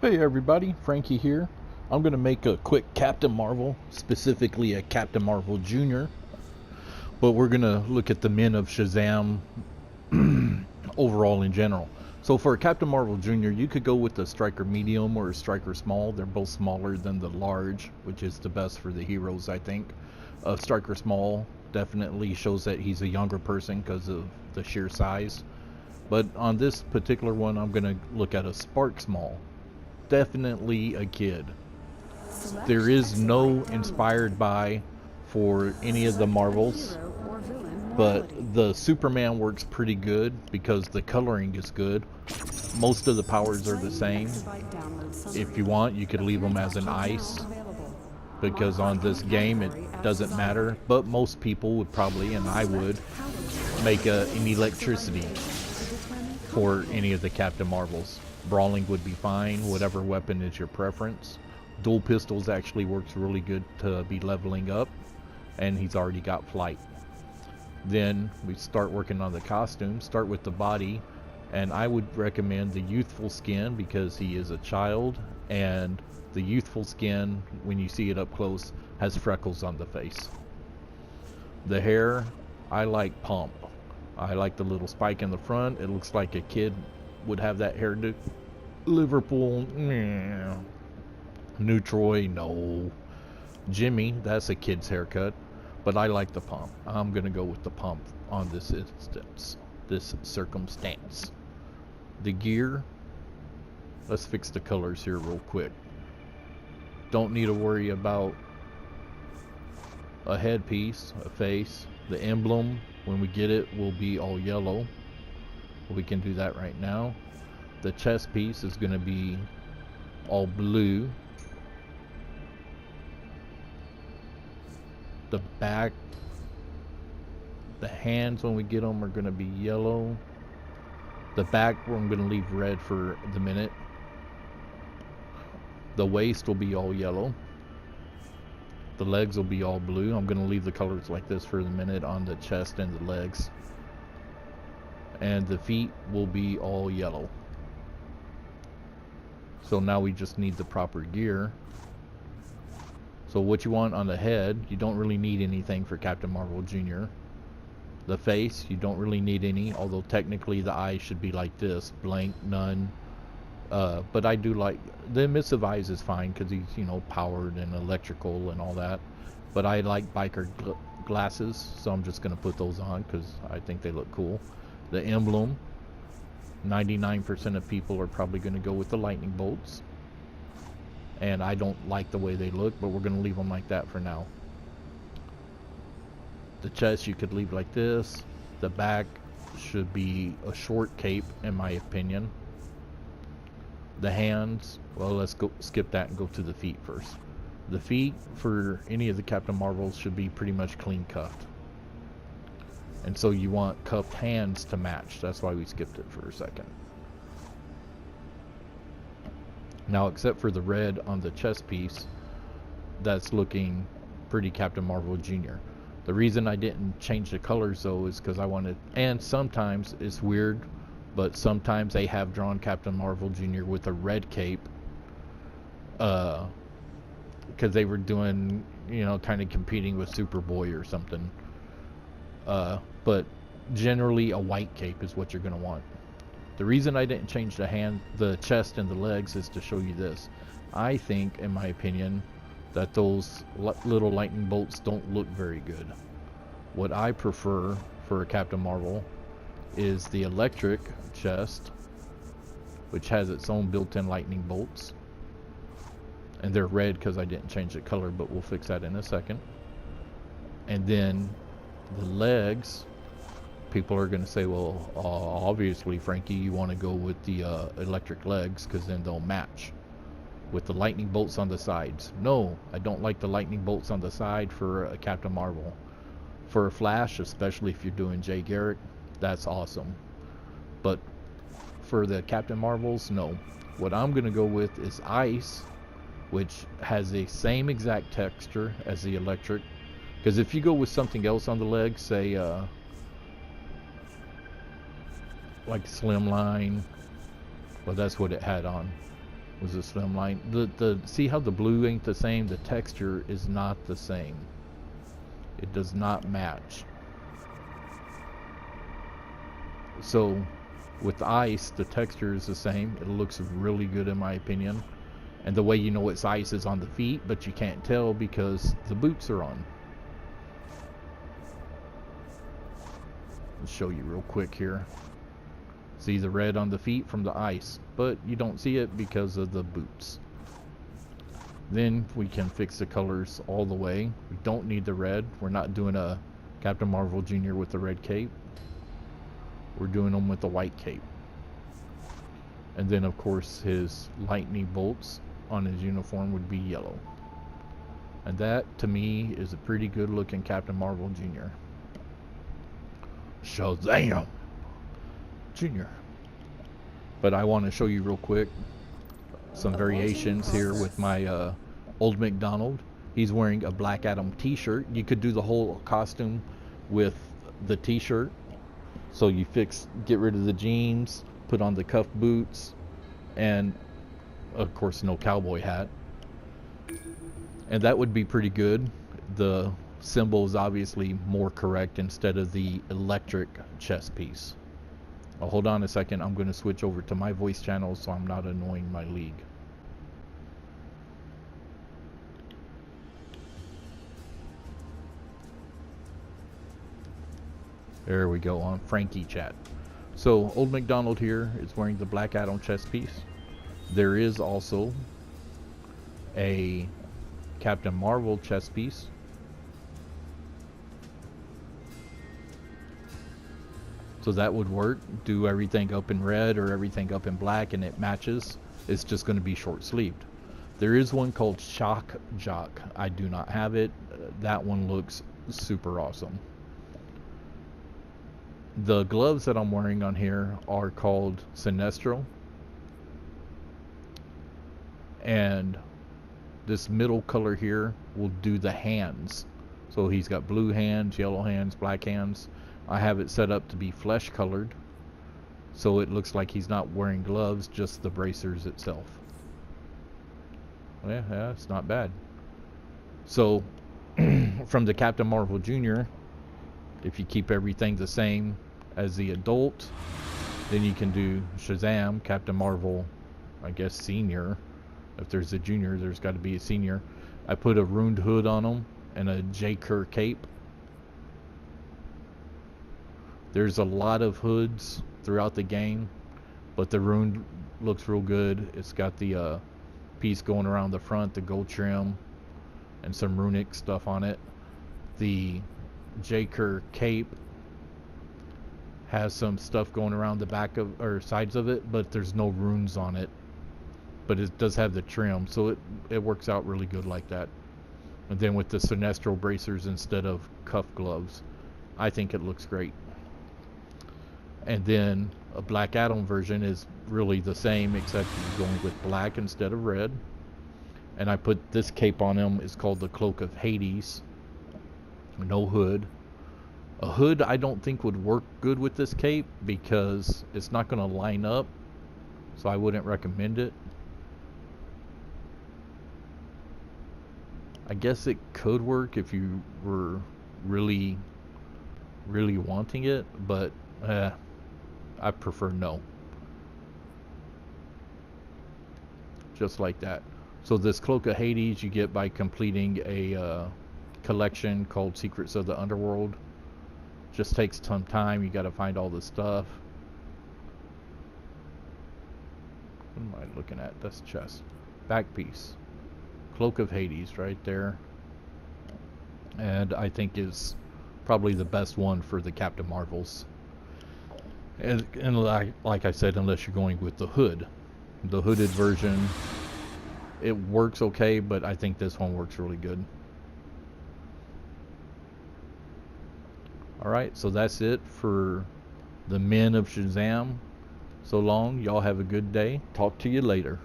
Hey everybody, Frankie here. I'm going to make a quick Captain Marvel, specifically a Captain Marvel Jr., but we're going to look at the men of Shazam overall in general. So for a Captain Marvel Jr., you could go with the Striker Medium or a Striker Small. They're both smaller than the Large, which is the best for the heroes, I think. Striker Small definitely shows that he's a younger person because of the sheer size. But on this particular one, I'm going to look at a Spark Small. Definitely a kid. There is no inspired by for any of the Marvels, but the Superman works pretty good because the coloring is good. Most of the powers are the same. If you want, you could leave them as an ice, because on this game it doesn't matter, but most people would probably, and I would, make an electricity for any of the Captain Marvels. Brawling would be fine, whatever weapon is your preference. Dual pistols actually works really good to be leveling up, and he's already got flight. Then we start working on the costume. Start with the body, and I would recommend the youthful skin because he is a child, and the youthful skin, when you see it up close, has freckles on the face. The hair, I like pomp. I like the little spike in the front. It looks like a kid would have that hairdo. Liverpool, nah. New Troy, no. Jimmy, that's a kid's haircut, but I like the pomp. I'm gonna go with the pomp on this instance, this circumstance. The gear, let's fix the colors here real quick. Don't need to worry about a headpiece, a face. The emblem, when we get it, will be all yellow. We can do that right now. The chest piece is going to be all blue. The back, the hands when we get them are going to be yellow. The back I'm going to leave red for the minute. The waist will be all yellow. The legs will be all blue. I'm going to leave the colors like this for the minute on the chest and the legs. And the feet will be all yellow. So now we just need the proper gear. So what you want on the head, you don't really need anything for Captain Marvel Jr. The face, you don't really need any, although technically the eyes should be like this, blank, none. But I do like, the emissive eyes is fine because he's, you know, powered and electrical and all that. But I like biker glasses, so I'm just going to put those on because I think they look cool. The emblem, 99% of people are probably going to go with the lightning bolts. And I don't like the way they look, but we're going to leave them like that for now. The chest you could leave like this. The back should be a short cape, in my opinion. The hands, well, let's go skip that and go to the feet first. The feet for any of the Captain Marvels should be pretty much clean cuffed. And so you want cuffed hands to match. That's why we skipped it for a second. Now, except for the red on the chest piece, that's looking pretty Captain Marvel Jr. The reason I didn't change the colors though is because I wanted, and sometimes it's weird, but sometimes they have drawn Captain Marvel Jr. with a red cape. Because they were doing, you know, kind of competing with Superboy or something. But generally a white cape is what you're going to want. The reason I didn't change the chest and the legs is to show you this. I think, in my opinion, that those little lightning bolts don't look very good. What I prefer for a Captain Marvel is the electric chest, which has its own built-in lightning bolts. And they're red because I didn't change the color, but we'll fix that in a second. And then the legs, people are going to say, well, obviously, Frankie, you want to go with the electric legs because then they'll match with the lightning bolts on the sides. No, I don't like the lightning bolts on the side for a Captain Marvel. For a Flash, especially if you're doing Jay Garrick, that's awesome. But for the Captain Marvels, no. What I'm going to go with is Ice, which has the same exact texture as the electric. Because if you go with something else on the legs, say like Slimline, well, that's what it had on. Was a slim line. The see how the blue ain't the same? The texture is not the same. It does not match. So with ice, the texture is the same. It looks really good in my opinion. And the way you know it's ice is on the feet, but you can't tell because the boots are on. I'll show you real quick here. See the red on the feet from the ice, but you don't see it because of the boots. Then we can fix the colors all the way. We don't need the red. We're not doing a Captain Marvel Jr. with the red cape. We're doing them with the white cape. And then of course his lightning bolts on his uniform would be yellow. And that to me is a pretty good looking Captain Marvel Jr. Shazam Jr. But I want to show you real quick some variations here with my Old McDonald. He's wearing a Black Adam t-shirt. You could do the whole costume with the t-shirt. So you get rid of the jeans, put on the cuff boots, and of course no cowboy hat. And that would be pretty good. The symbol is obviously more correct instead of the electric chest piece. Well, hold on a second. I'm going to switch over to my voice channel so I'm not annoying my league. There we go on Frankie chat. So Old McDonald here is wearing the Black Adam chest piece. There is also a Captain Marvel chest piece. So that would work. Do everything up in red or everything up in black and it matches. It's just going to be short sleeved. There is one called Shock Jock. I do not have it. That one looks super awesome. The gloves that I'm wearing on here are called Sinestro. And this middle color here will do the hands. So he's got blue hands, yellow hands, black hands. I have it set up to be flesh colored, so it looks like he's not wearing gloves, just the bracers itself. Yeah, it's not bad. So from the Captain Marvel Jr., if you keep everything the same as the adult, then you can do Shazam, Captain Marvel, I guess senior. If there's a junior, there's got to be a senior. I put a ruined hood on him and a J. Kerr cape. There's a lot of hoods throughout the game, but the ruined looks real good. It's got the piece going around the front, the gold trim, and some runic stuff on it. The J. Kerr cape has some stuff going around the back of or sides of it, but there's no runes on it. But it does have the trim, so it works out really good like that. And then with the Sinestro bracers instead of cuff gloves, I think it looks great. And then a Black Adam version is really the same, except you're going with black instead of red. And I put this cape on him. It's called the Cloak of Hades. No hood. A hood I don't think would work good with this cape because it's not going to line up, so I wouldn't recommend it. I guess it could work if you were really wanting it, but I prefer no. Just like that. So this Cloak of Hades you get by completing a collection called Secrets of the Underworld. Just takes some time. You got to find all the stuff. What am I looking at? That's chest. Back piece. Cloak of Hades right there. And I think is probably the best one for the Captain Marvels. And like I said, unless you're going with the hood. The hooded version, it works okay, but I think this one works really good. Alright, so that's it for the men of Shazam. So long, y'all have a good day. Talk to you later.